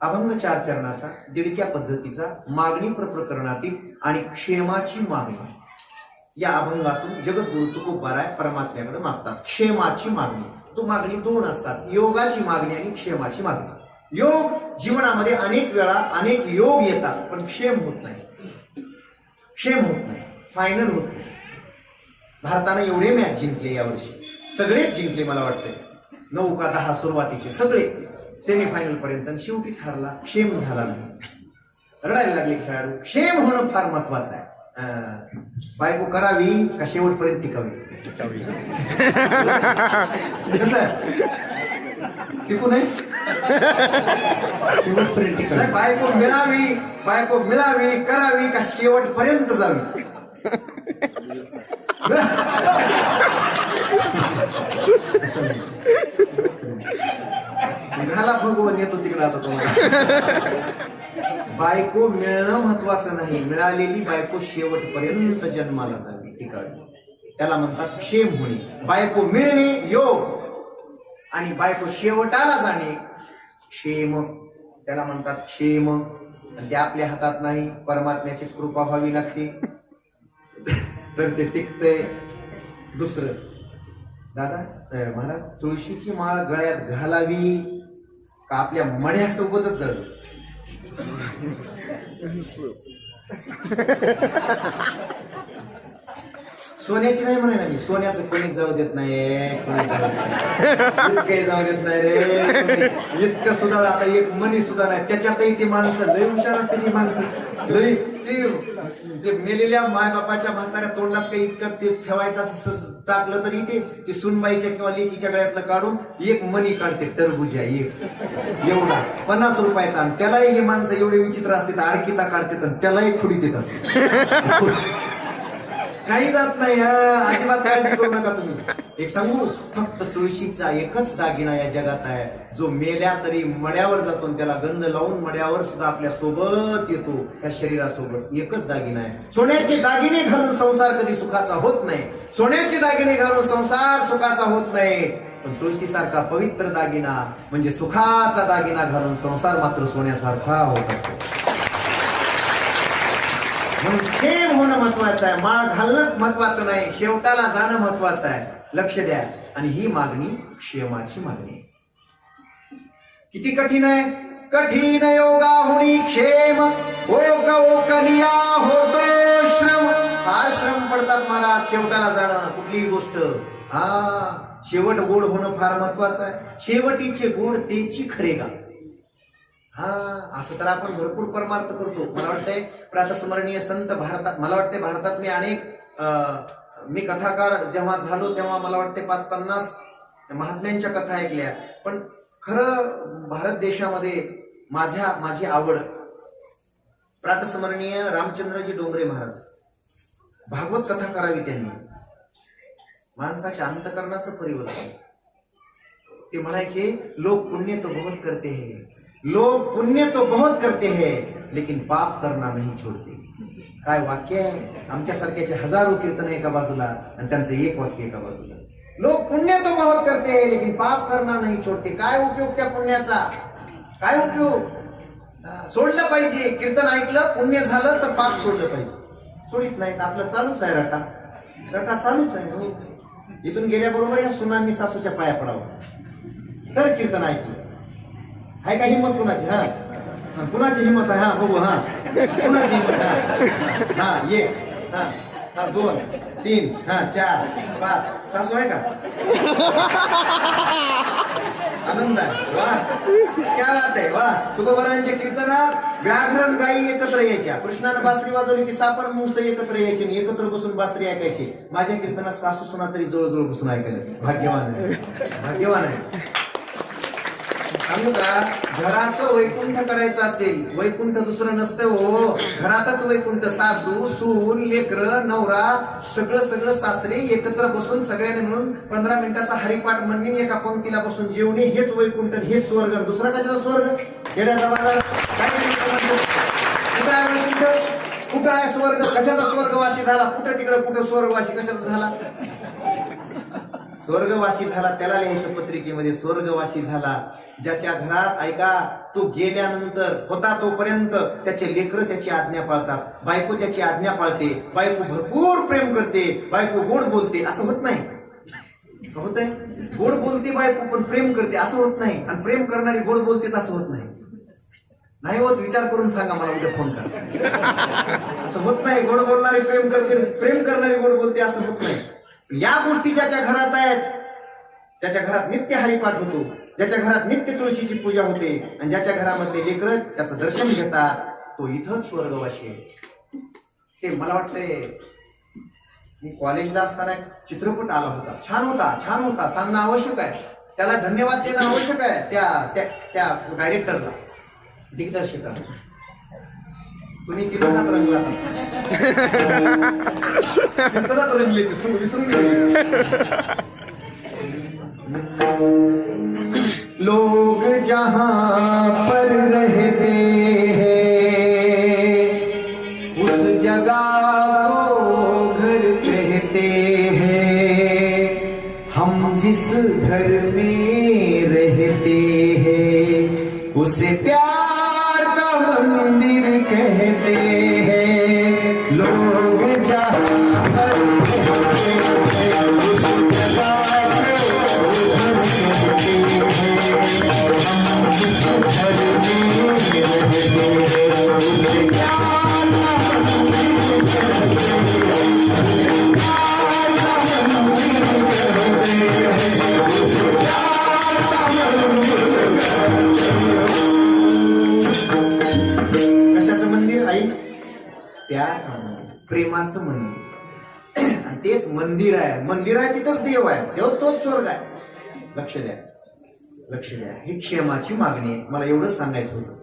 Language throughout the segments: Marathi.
अभंग 4 चरणाचा दिडक्या पद्धतीचा मागणी प्रकरणातील आणि क्षेमाची मागणी या अभंगातून जगद्गुरु तुकोबाराय परमात्म्याकडे मागतात. क्षेमाची मागणी, तो मागणी दोन असतात, योगाची मागणी आणि क्षेमाची मागणी. योग जीवनामध्ये अनेक वेळा अनेक योग येतात, पण क्षेम होत नाही, क्षेम होत नाही, फायनल होत नाही. भारताने एवढे मॅच जिंकले यावर्षी, सगळेच जिंकले मला वाटतंय, 9 का 10 सुरुवातीचे सगळे सेमीफायनल पर्यंत, शेवटीच हारला, क्षेम झाला नाही. रडायला लागले खेळाडू. क्षेम होणं फार महत्वाचं आहे. बायको करावी का शेवटपर्यंत टिकावी? कसं टिकू नाही, शेवटपर्यंत टिकावी. बायको मिळावी करावी का शेवटपर्यंत जावी? घाला भगवान येतो तिकडे आता तुम्हाला. बायको मिळणं महत्वाचं नाही, मिळालेली बायको शेवटपर्यंत जन्माला जावी, टिकावी, त्याला म्हणतात क्षेम होणे. बायको मिळणे योग आणि बायको शेवटाला जाणे क्षेम, त्याला म्हणतात क्षेम. आणि ते आपल्या हातात नाही, परमात्म्याचीच कृपा व्हावी लागते तर ते टिकतंय. दुसरं दादा महाराज, तुळशीची माळ गळ्यात घालावी का आपल्या मड्यासोबतच जावी? सोन्याची नाही म्हणाय ना मी, सोन्याचं कोणी जाऊ देत नाही, कोणी जाऊ देत नाही रे. इतकं सुद्धा आता एक मनी सुद्धा नाही, त्याच्यातही ती माणसं लय हुशार असते. ती माणसं लई ते मेलेल्या मायबापाच्या म्हाताऱ्या तोंडात काही इतकं ते ठेवायचं असं टाकलं तरी ते सुनबाईच्या किंवा लेकीच्या गळ्यातलं काढून एक मनी काढते, टरबुजा एक एवढा 50 रुपयाचा. आणि त्यालाही हे माणसं एवढे विचित्र असते, आडकिता काढतात आणि त्यालाही खुडीत येत असते. काही जात नाही, अजिबात काळजी करू नका तुम्ही. एक सांगू, फक्त तुळशीचा एकच दागिना या जगात आहे, जो मेल्या तरी मड्यावर जातो, त्याला गंध लावून मड्यावर सुद्धा आपल्या सोबत येतो, त्या शरीरासोबत. एकच दागिना आहे. सोन्याचे दागिने घालून संसार कधी सुखाचा होत नाही, सोन्याचे दागिने घालून संसार सुखाचा होत नाही. पण तुळशीसारखा पवित्र दागिना म्हणजे सुखाचा दागिना घालून संसार मात्र सोन्यासारखा होत असतो. म्हणून क्षेम होणं महत्वाचं आहे, माळ घालणं महत्वाचं नाही, शेवटाला जाणं महत्वाचं आहे. लक्ष द्या. आणि ही मागणी क्षेमाची मागणी. किती कठीण आहे? कठीण योगा होणी क्षेम, ओकलिया होतो श्रम. फार श्रम पडतात महाराज शेवटाला जाणं, कुठलीही गोष्ट. शेवट गोड होणं फार महत्वाचं आहे. शेवटीचे गोड तेची खरेगा. असं तर आपण भरपूर परमार्थ करतो. मला वाटतंय प्रातस्मरणीय संत भारतात, मला वाटतंय भारतात मी कथाकार जेव्हा झालो तेव्हा मला वाटते 5-50 महात्म्यांच्या कथा ऐकल्या. पण खरं भारत देशामध्ये माझी आवड प्रातस्मरणीय रामचंद्रजी डोंगरे महाराज, भागवत कथा करावी त्यांनी. माणसाच्या अंतकरणाचं परिवर्तन. ते म्हणायचे, लोक पुण्य तो बहुत करते हैं, लोग पुण्य तो बहुत करते हैं लेकिन पाप करना नहीं छोड़ते. काय वाक्य आहे. आमच्या सारख्याचे हजारो कीर्तन एका बाजूला आणि त्यांचं एक वाक्य एका बाजूला. लोक पुण्य तो बहुत करते हैं लेकिन पाप करना नहीं छोड़ते. काय उपयोग त्या पुण्याचा? काय उपयोग? सोडलं पाहिजे. कीर्तन ऐकलं, पुण्य झालं तर पाप सोडलं पाहिजे. सोडित नाहीत. आपलं चालूच आहे, रटा चालूच आहे. इथून गेल्याबरोबर या सुनांनी सासूच्या पाया पडावं तर कीर्तन ऐकलं. आहे का हिंमत कुणाची? कुणाची हिंमत आहे? बघू. कुणाची हिंमत? ये 2 3 4 5 सासू आहे का? आनंद आहे. वा, क्या बात आहे. वा, तुकोबारायांच्या कीर्तनात व्याघ्रण गायी एकत्र यायच्या. कृष्णानं बासरी वाजवली की सापण मुंस एकत्र यायचे आणि एकत्र बसून बासरी ऐकायची. माझ्या कीर्तनात सासू सुना तरी जवळजवळ बसून ऐकायला. भाग्यवान आहे, भाग्यवान आहे. सांगू का, घराचं वैकुंठ करायचं असेल, वैकुंठ दुसरं नसतं हो, घरातच वैकुंठ. सासू, सून, लेकरं, नवरा, सगळं सासरे एकत्र बसून सगळ्यांनी मिळून 15 मिनिटाचा हरिपाठ म्हणणे, एका पंक्तीला बसून जेवणे, हेच वैकुंठ, हेच स्वर्ग. दुसरा कशाचा स्वर्ग? खेड्याचा बाजार. काय कुठं आहे वैकुंठ? कुठं आहे स्वर्ग? कशाचा स्वर्गवासी झाला? कुठं तिकडं कुठं स्वर्गवासी कशाचा झाला? स्वर्गवासी झाला त्याला लिहायचं पत्रिकेमध्ये, स्वर्गवासी झाला ज्याच्या घरात ऐका तो गेल्यानंतर होता तोपर्यंत त्याचे लेकरं त्याची आज्ञा पाळतात, बायको त्याची आज्ञा पाळते, बायको भरपूर प्रेम करते, बायको गोड बोलते, असं होत नाही. होत आहे गोड बोलते बायको पण प्रेम करते असं होत नाही, आणि प्रेम करणारी गोड बोलतेच असं होत नाही. नाही होत, विचार करून सांगा मला, उद्या फोन करा. असं होत नाही. गोड बोलणारी प्रेम करते, प्रेम करणारी गोड बोलते असं होत नाही. या गोष्टी ज्याच्या घरात आहेत, ज्याच्या घरात नित्य हरिपाठ होतो, ज्याच्या घरात नित्य तुळशीची पूजा होते, आणि ज्याच्या घरामध्ये लेकरं त्याचं दर्शन घेतात, तो इथंच स्वर्गवासी आहे. ते मला वाटतंय मी कॉलेजला असताना एक चित्रपट आला होता, छान होता, छान होता, सांगणं आवश्यक आहे, त्याला धन्यवाद देणं आवश्यक आहे त्या डायरेक्टरला, दिग्दर्शकाला. तुम्ही कीर्तनात रंगला, कीर्तनात रंगले, ते विसरून गेले. लोग जहां पर रहते हैं उस जगह को घर कहते हैं, हम जिस घर में रहते हैं उसे प्यार का मंदिर कहते हैं. लोग जहां पर रहते हैं उस जगह कशाचं मंदिर आई? त्या प्रेमाचं मंदिर. आणि तेच मंदिर आहे, मंदिर आहे तिथंच देव आहे, देव तोच स्वर्ग आहे. लक्ष द्या, लक्ष द्या, ही क्षेमाची मागणी आहे. मला एवढंच सांगायचं होतं,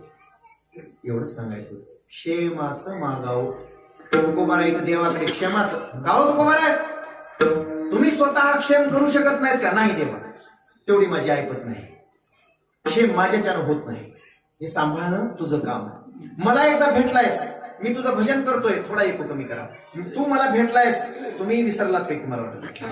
एवढंच सांगायचं होतं. क्षेमाचं मागावं. तुकोबारा इथं देवाकडे क्षेमाचं गाव. तुकोबारा तुम्ही स्वतः क्षेम करू शकत नाहीत का? नाही देवा, तेवढी माझी ऐपत नाही, क्षेम माझ्याच्यानं होत नाही, हे सांभाळणं तुझं काम आहे. मला एकदा भेटलायस, मी तुझं भजन करतोय, थोडा एको कमी करा. तू मला भेटलायस, तुम्ही विसरलात काही मला वाटत.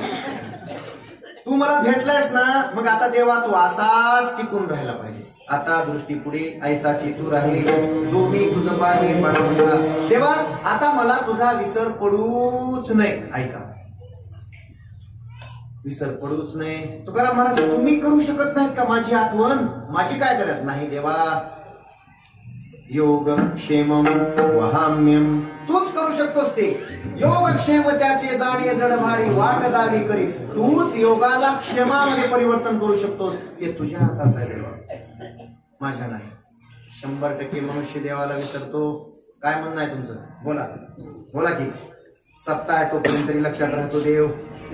तू मला भेटलायस ना, मग आता देवा तू असाच टिकून राहायला पाहिजेस. आता दृष्टी पुढे ऐसाची तू राहिली, जो मी तुझं पाणी पडा देवा, आता मला तुझा विसर पडूच नाही. ऐका, विसर पडूच नाही. तुकाराम महाराज तुम्ही करू शकत नाहीत का माझी आठवण? माझी काय करत नाही देवा. योग क्षेमम वहाम्यम, तूच करू शकतोस ते. योग क्षेम त्याचे जाणे जड भारी, वाट दावी करी. तूच योगाला क्षेमामध्ये परिवर्तन करू शकतोस, हे तुझ्या हातात आहे देवा, माझ्या नाही. 100% मनुष्य देवाला विसरतो. काय म्हणणं आहे तुमचं? बोला, बोला की. सप्ताह आहे तोपर्यंत तरी लक्षात राहतो देव.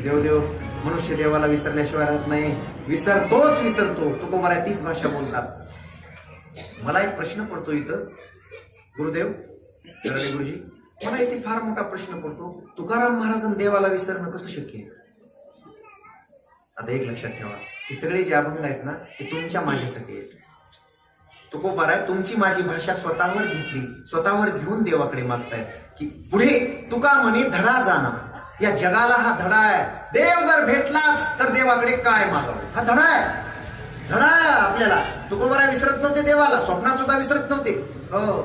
देव मनुष्य देवाला विसरल्याशिवाय राहत नाही. विसरतोच विसरतो. तुकोबारा तीच भाषा बोलतात. मला एक प्रश्न पडतो इथं, गुरुदेव गुरुजी, मला इथे फार मोठा प्रश्न पडतो. तुकाराम महाराजांना देवाला विसरणं कसं शक्य आहे? आता एक लक्षात ठेवा, हे सगळे जे अभंग आहेत ना, ते तुमच्या माझ्यासाठी आहेत. तुकोबारा तुमची माझी भाषा स्वतःवर घेतली, स्वतःवर घेऊन देवाकडे मागतायत की पुढे तुका म्हणे धडा जाणार. या जगाला हा धडा आहे. देव जर भेटलाच तर देवाकडे काय मागावं, हा धडा आहे. धडा आहे आपल्याला. तुकोबारा विसरत नव्हते देवाला, स्वप्नात सुद्धा विसरत नव्हते. हो,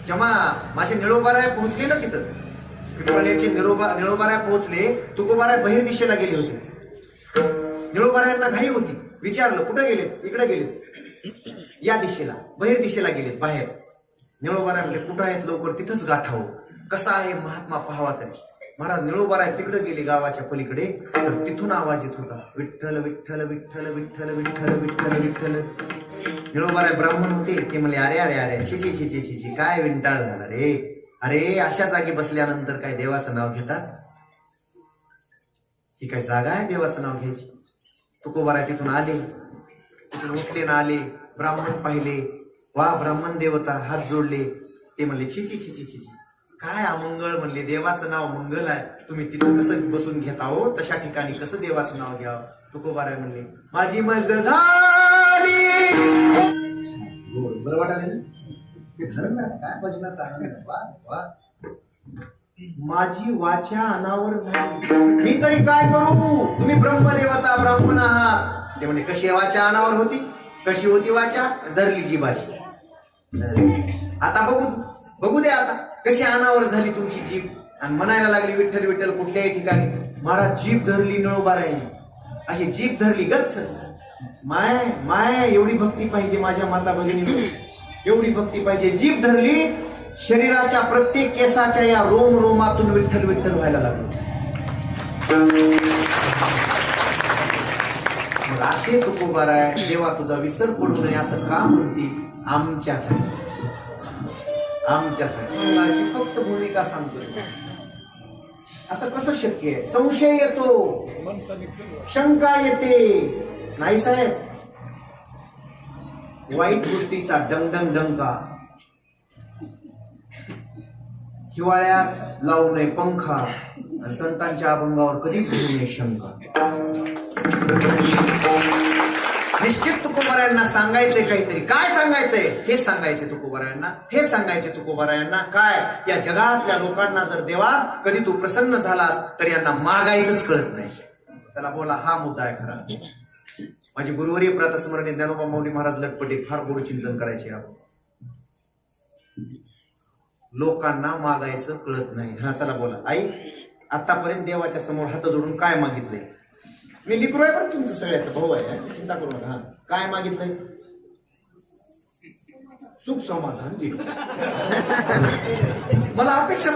जेव्हा माझे निळोबाराय पोहोचले ना तिथं, पिठोळेचे निळोबाराय पोहोचले, तुकोबाराय बहिर दिशेला गेले होते. निळोबारायांना घाई होती. विचारलं कुठे गेले? इकडे गेले, या दिशेला, बहिर दिशेला गेलेत बाहेर. निळोबाराय म्हणले कुठं आहेत, लवकर तिथंच गाठावं, कसा आहे महात्मा पाहावा तरी. महाराज निळोबाराय तिकडे गेले गावाच्या पलीकडे, तर तिथून आवाज येत होता, विठ्ठल विठ्ठल विठ्ठल विठ्ठल विठ्ठल विठ्ठल विठ्ठल. निळोबाराय ब्राह्मण होते. ते म्हणले अरे अरे अरे छिची छिची छिची, काय विंटाळ झाला रे. अरे अशा जागी बसल्यानंतर काय देवाचं नाव घेतात? ही काय जागा आहे देवाचं नाव घ्यायची? तुकोबाराय तिथून आले, तिथून उठले ना आले, ब्राह्मण पाहिले, वा ब्राह्मण देवता, हात जोडले. ते म्हणले छिची छिची छिची, काय अमंगळ. म्हणले देवाचं नाव मंगल आहे, तुम्ही तिथं कसं बसून घेता हो, तशा ठिकाणी कसं देवाचं नाव घ्यावं? तुकोबाराय म्हणले माझी मज झाली. बरं वाटायला काय भजनाचा आनंद. वा वा. माझी वाचा अनावर झाली, मी तरी काय करू? तुम्ही ब्रह्मदेवता ब्राह्मण आहात. ते म्हणे कशी वाचा अनावर होती? कशी होती वाचा? धरली जीभाशी. आता बघू दे आता कशी अनावर झाली तुमची जीभ, आणि म्हणायला लागली विठ्ठल विठ्ठल कुठल्याही ठिकाणी. महाराज जीभ धरली नळोबा राहिली, अशी जीभ धरली गच्च. माय माय एवढी भक्ती पाहिजे माझ्या माता भगिनी, एवढी भक्ती पाहिजे. जीभ धरली, शरीराच्या प्रत्येक केसाच्या या रोम रोमातून विठ्ठल विठ्ठल व्हायला लागलो. मग असे तुकोबाराय, देवा तुझा विसर पडू नये असं का म्हणते? आमच्यासाठी अशी फक्त भूमिका सांगतो. असं कसं शक्य आहे? संशय येतो, शंका येते. नाही साहेब, वाईट गोष्टीचा डंगडंग डंका, हिवाळ्यात लावू नये पंखा, आणि संतांच्या अभंगावर कधीच घेऊ नये शंका. निश्चित तुकोबारायांना सांगायचंय काहीतरी. काय सांगायचंय? हे सांगायचे तुकोबारायांना, हे सांगायचे तुकोबारायांना. काय? या जगातल्या लोकांना जर देवा कधी तू प्रसन्न झालास तर यांना मागायचंच कळत नाही. चला बोला, हा मुद्दा आहे खरा. माझी गुरुवर्य प्रातस्मरणीय ज्ञानोबा माऊली महाराज लटपटे फार गोड चिंतन करायचे. लोकांना मागायचं कळत नाही. हा चला बोला. आई, आतापर्यंत देवाच्या समोर हात जोडून काय मागितलंय? मी लिकरू आहे बरं, तुमचं सगळ्याचं भाऊ आहे, चिंता करू नका. हा काय मागितलंय? सुख समाधान दे. मला अपेक्षा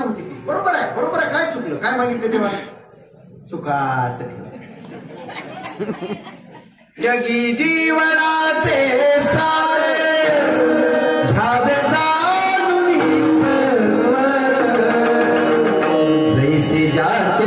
होती ती. बरोबर आहे. काय चुकलं? काय मागितलं तेव्हा? सुखाचं ठेवा. जगी जीवनाचे सारे घावे जाणून सर्वर, जैसे ज्याचे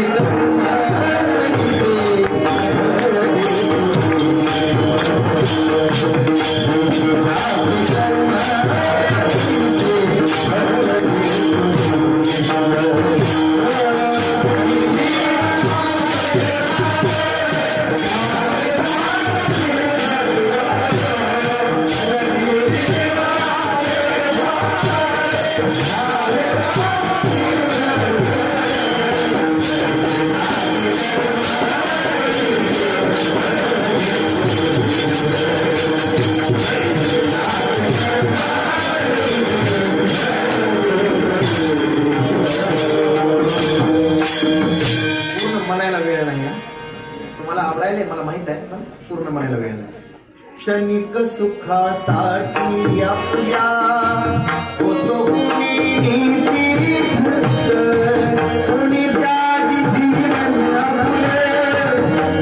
मला माहित आहे, पण पूर्ण म्हणायला वेळ नाही. क्षणिक सुखासाठी आपल्या होतो कुणी नीती भ्रष्ट, कुणी त्यागी जीवन आपले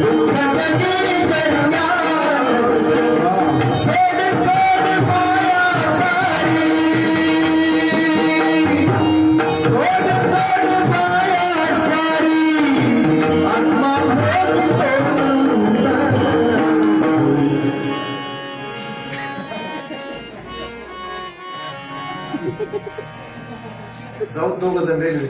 दुःख जगी करण्यास, सोड माया सारी, सोड माया सारी, आत्मा जाऊ दोघ जण रेल्वे.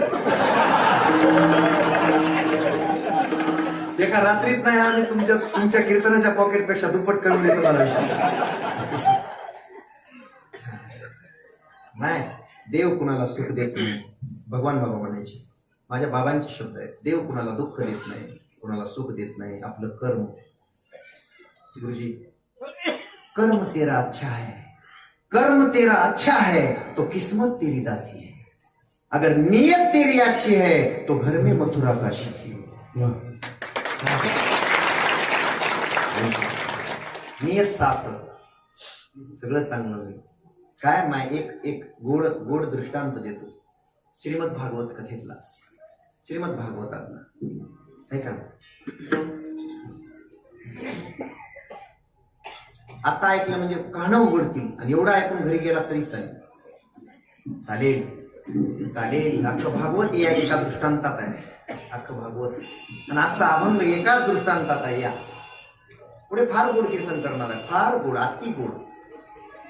एका रात्रीत नाही आम्ही तुमच्या कीर्तनाच्या पॉकेट पेक्षा दुप्पट करून देतो. नाही, देव कुणाला सुख देत नाही. भगवान बाबा म्हणायचे, माझ्या बाबांचे शब्द आहेत. देव कुणाला दुःख देत नाही, कुणाला सुख देत नाही. आपलं कर्म. गुरुजी, कर्म तेरा अच्छा है, कर्म तेरा अच्छा है तो किस्मत तेरी दासी है, अगर नीयत तेरी अच्छी है तो घर में मथुरा काशी है. नियत साफ, सगळं चांगलं होईल. काय माय एक गोड दृष्टांत देतो. श्रीमद भागवत कथेतला, श्रीमद भागवतातला आहे का? आता ऐकलं म्हणजे कानं उघडतील, आणि एवढं ऐकून घरी गेला तरी चालेल. अख्खं भागवत या एका दृष्टांतात आहे, अख्खं भागवत. आणि आजचा अभंग एकाच दृष्टांतात आहे. या पुढे फार गोड कीर्तन करणार आहे, फार गोड, अति गोड.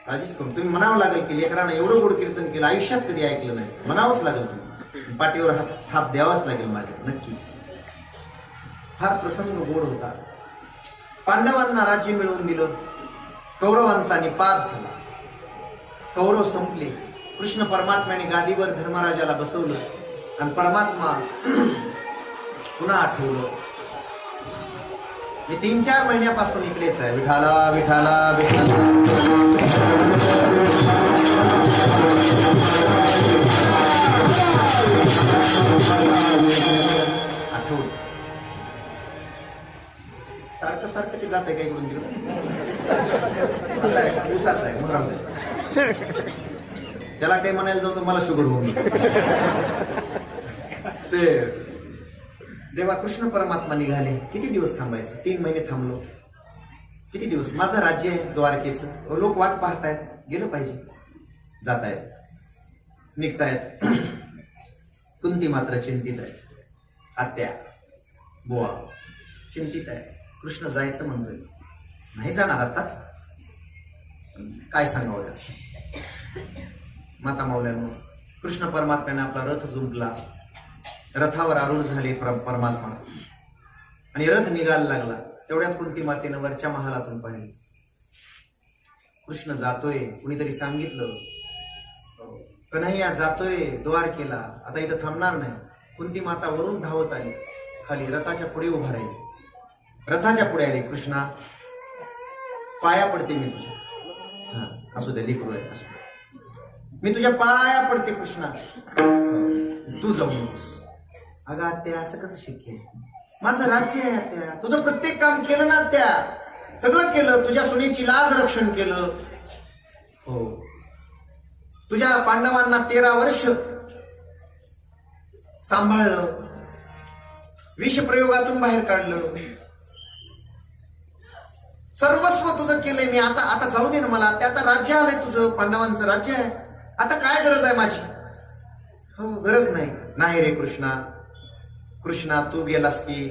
काळजीच करून तुम्ही म्हणावं लागेल की लेकरांना एवढं गोड कीर्तन केलं आयुष्यात कधी ऐकलं नाही. म्हणावंच लागेल, तुम्ही पाठीवर हात थाप द्यावाच लागेल माझ्या, नक्की. फार प्रसंग गोड होता. पांडवांना राज्य मिळवून दिलं, कौरवांचा निपात झाला, कौरव संपले. कृष्ण परमात्म्याने गादीवर धर्मराजाला बसवलं आणि परमात्मा पुन्हा आठवलं. मी 3-4 महिन्यापासून इकडेच आहे. विठाला विठाला विठाला. आठवलं. सारखं सारखं ते जात आहे काय इकडून तिकडून. असं आहे का? ऊसाचं आहे मुहराम. त्याला काही म्हणायला जाऊ तर मला शुगर होऊन ते. देवा कृष्ण परमात्मा निघाले. किती दिवस थांबायचं? 3 महिने थांबलो. किती दिवस? माझं राज्य आहे द्वारकेचं. लोक वाट पाहतायत. गेलं पाहिजे. जात आहेत, निघतायत. कुंती मात्र चिंतित आहे. आत्या बुवा चिंतित आहे. कृष्ण जायचं म्हणतोय. नाही जाणार आताच. काय सांगावं त्याच. माता माऊल्यांनो, कृष्ण परमात्म्याने आपला रथ जुंपला. रथावर आरूढ झाले परमात्मा आणि रथ निघायला लागला. तेवढ्यात कुंती मातेनं वरच्या महालातून पाहिले कृष्ण जातोय. कुणीतरी सांगितलं कन्हैया जातोय द्वारकेला, आता इथं थांबणार नाही. कुंती माता वरून धावत आली. खाली रथाच्या पुढे उभा राहिली. रथाच्या पुढे आली. कृष्णा पाया पडते मी तुझ्या. हा असू दे लेकरू आहे, असू दे. मी तुझ्या पाया पडते कृष्णा, तू जाऊ नकोस. अगं आत्या असं कसं शक्य आहे? माझं राज्य आहे आत्या. तुझं प्रत्येक काम केलं ना आत्या. सगळं केलं. तुझ्या सुनेची लाज रक्षण केलं. हो. तुझ्या पांडवांना 13 वर्ष सांभाळलं. विष प्रयोगातून बाहेर काढलं. सर्वस्व तुझं केलंय मी. आता जाऊ दे ना मला. आता राज्य आलंय तुझं. पांडवांचं राज्य आहे. आता काय गरज आहे माझी? हो गरज नाही. नाही रे कृष्णा. कृष्णा तू गेलास की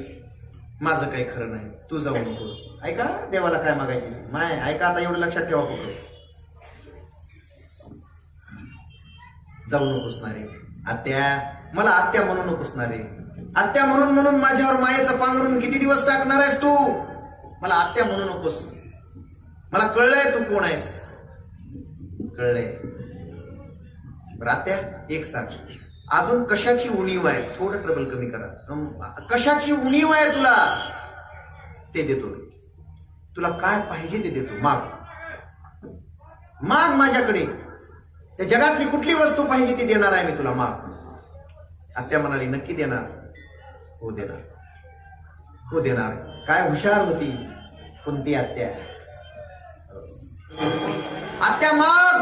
माझं काही खरं नाही. तू जाऊ नकोस. ऐका देवाला काय मागायची माय. ऐका आता एवढं लक्षात ठेवा फक्त. जाऊ नकोस ना रे आत्या. मला आत्या म्हणू नकोस ना रे. आत्या म्हणून माझ्यावर मायेचं पांघरून किती दिवस टाकणार आहेस तू? मला आत्या म्हणू नकोस. मला कळलंय तू कोण आहेस. कळलंय. आत्या एक सांग, अजून कशाची उणीव आहे? थोडं ट्रबल कमी करा. कशाची उणीव आहे तुला? ते देतो. तुला काय पाहिजे ते देतो. माग माग माझ्याकडे. त्या जगातली कुठली वस्तू पाहिजे ती देणार आहे मी तुला. माग. आत्या म्हणाली नक्की देणार? हो देणार. हो देणार. काय हुशार होती कोणती आत्या. आत्या माग.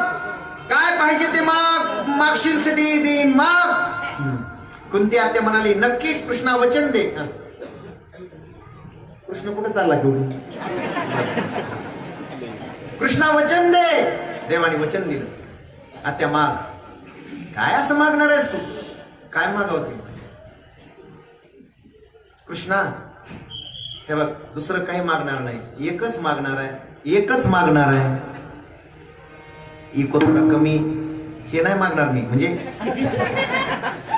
काय पाहिजे ते माग. मागशील से देईन. माग. कुंती आत्या म्हणाली नक्की कृष्णा वचन दे. कृष्ण कुठे चालला घेऊन? कृष्णा वचन दे. देवाने वचन दिलं. आत्या माग. काय असं मागणार आहेस तू? काय मागावते? कृष्णा हे बघ दुसरं काही मागणार नाही. एकच मागणार आहे. एकच मागणार आहे. इको थोडा कमी हे नाही मागणार मी. म्हणजे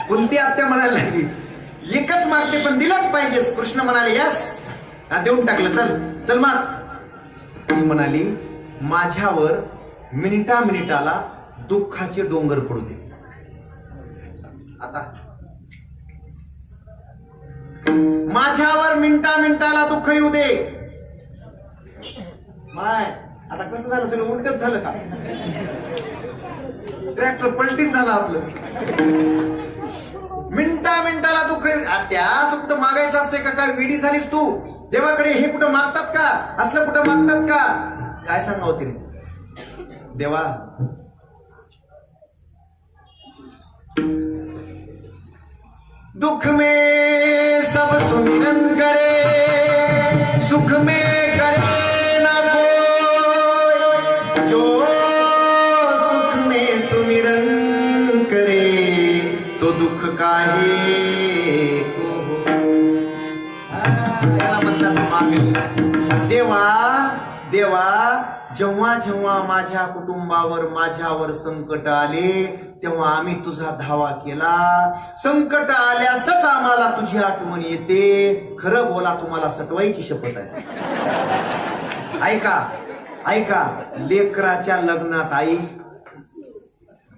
कोणती आत्या म्हणायला लागली एकच मागते पण दिलंच पाहिजेस. कृष्ण म्हणाले यस. देऊन टाकलं. चल चल माग. ती म्हणाली माझ्यावर मिनिटाला दुःखाचे डोंगर पडू दे. आता माझ्यावर मिनिटाला दुःख येऊ दे. माय आता कसं झालं? सगळं उलटच झालं का? ट्रॅक्टर पलटीच झालं आपलं. मिनिटाला दुःख. त्या असं कुठं मागायचं असते का? काय वेडी झालीस तू? देवाकडे हे कुठं मागतात का? असलं कुठं मागतात का? काय सांगावं तिने? देवा दुख में सब सुमिरन करे, सुख में करे ना कोई, जो सुख में सुमिरन करे तो दुख काहे को. याला म्हणतात मागणी. देवा देवा जेव्हा जेव्हा माझ्या कुटुंबावर माझ्यावर संकट आले तेव्हा आम्ही तुझा धावा केला. संकट आल्यासच आम्हाला तुझी आठवण येते. खरं बोला तुम्हाला सटवायची शपथ आहे. ऐका ऐका लेकराच्या लग्नात आई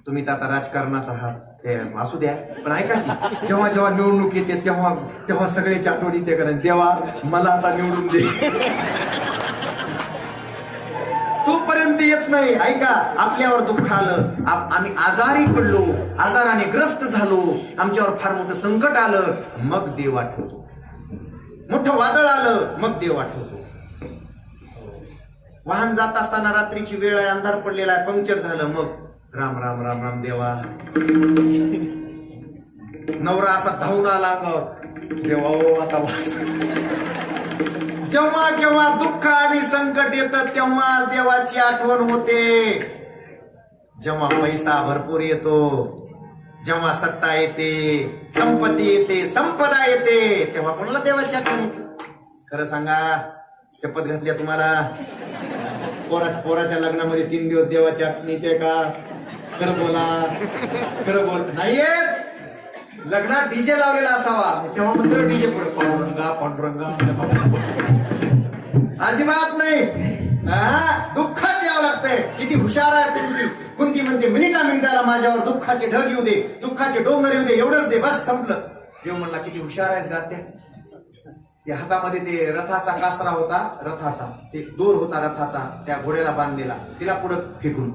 तुम्ही तर आता राजकारणात आहात ते असू द्या, पण ऐका की जेव्हा जेव्हा निवडणूक येते तेव्हा तेव्हा सगळ्याची आठवण येते, कारण देवा मला आता निवडून दे. तोपर्यंत येत नाही. ऐका, आपल्यावर दुःख आलं, आम्ही आजारी पडलो, आजाराने ग्रस्त झालो, आमच्यावर फार मोठं संकट आलं, मग देव आठवतो. मोठं वादळ आलं, मग देव आठवतो. वाहन जात असताना रात्रीची वेळ आहे, अंधार पडलेला आहे, पंक्चर झालं, मग राम राम राम राम देवा. नवरा असा धावून आला अंगावर, देवा ओ आता वास. जेव्हा केव्हा दुःख आणि संकट येतं तेव्हा देवाची आठवण होते. जेव्हा पैसा भरपूर येतो, जेव्हा सत्ता येते, संपत्ती येते, संपदा येते, तेव्हा कोणाला देवाची आठवण येते? खरं सांगा, शपथ घातल्या तुम्हाला, पोराच्या लग्नामध्ये 3 दिवस देवाची आठवण येते का? खरं बोला, खरं बोल. नाहीये, लग्नात डीजे लावलेला असावा, तेव्हा म्हणतो डीजे पुढे पांडुरंगा पांडुरंगा. अजिबात नाही. दुःखाचे यावं लागतंय. किती हुशार आहे कुंती म्हणते, मिनिटाला माझ्यावर दुःखाचे ढग येऊ दे, दुःखाचे डोंगर येऊ दे, एवढंच दे, बस संपलं. देव म्हणला किती हुशार आहेस गात्या. ते हातामध्ये ते रथाचा कासरा होता, रथाचा ते दोर होता रथाचा, त्या घोड्याला बांधलेला, तिला पुढे फेकून.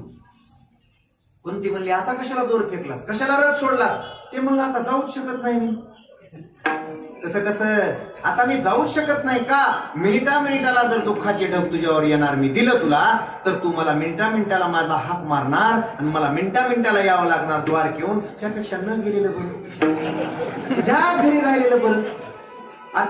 कुंती म्हणली आता कशाला दोर फेकलास, कशाला रथ सोडलास? ते म्हणलं आता जाऊच शकत नाही मी. कसं कसं, आता मी जाऊच शकत नाही का? मिनिटाला जर दुःखाचे ढग तुझ्यावर येणार, मी दिलं तुला, तर तू मला मिनिटाला माझा हाक मारणार आणि मला मिनिटाला यावं लागणार द्वार घेऊन. त्यापेक्षा न गेलेलं बरं, ज्याच घरी राहिलेलं बरं.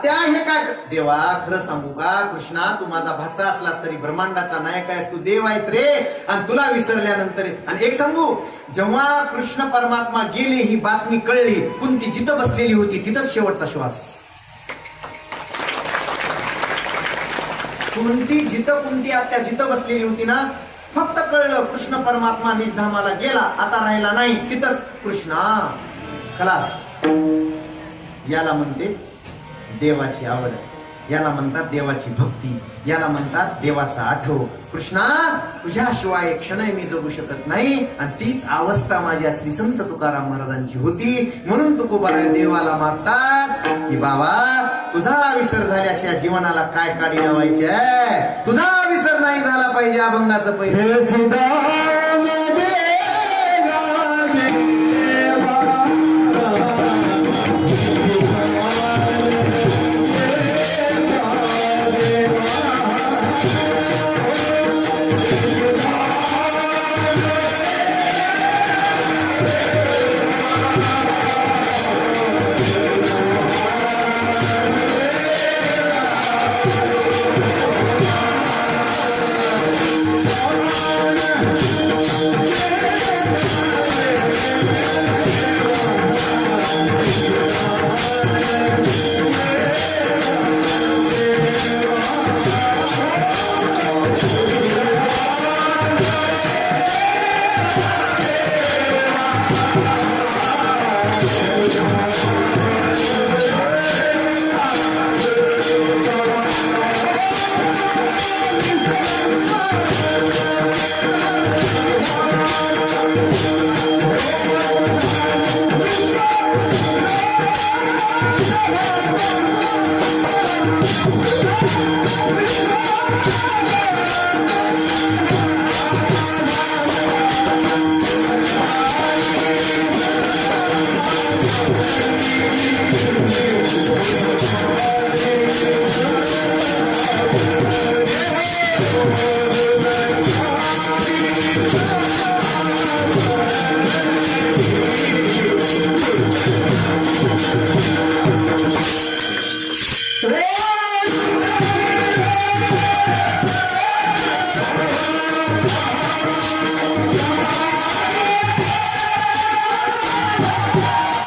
त्या हे काय देवा, खरं सांगू का कृष्णा, तू माझा भाचा असलास तरी ब्रह्मांडाचा नायक आहेस, तू देव आहेस रे. आणि तुला विसरल्यानंतर, आणि एक सांगू, जेव्हा कृष्ण परमात्मा गेले ही बातमी कळली, कुंती जिथं बसलेली होती तिथंच शेवटचा श्वास. कुंती आत्या जिथं बसलेली होती ना, फक्त कळलं कृष्ण परमात्मा निजधामाला गेला, आता राहिला नाही, तिथंच कृष्णा खलास. याला म्हणते देवाची आवड, याला म्हणतात देवाची भक्ती, याला म्हणतात देवाचा आठव. कृष्णा, तुझ्याशिवाय एक क्षणही मी जगू शकत नाही, आणि तीच अवस्था माझ्या श्री संत तुकाराम महाराजांची होती. म्हणून तुकोबारे देवाला मागतात की बाबा, तुझा विसर झाल्याशिवाय जीवनाला काय काडी लावायची आहे? तुझा विसर नाही झाला पाहिजे अभंगाचं पहिले.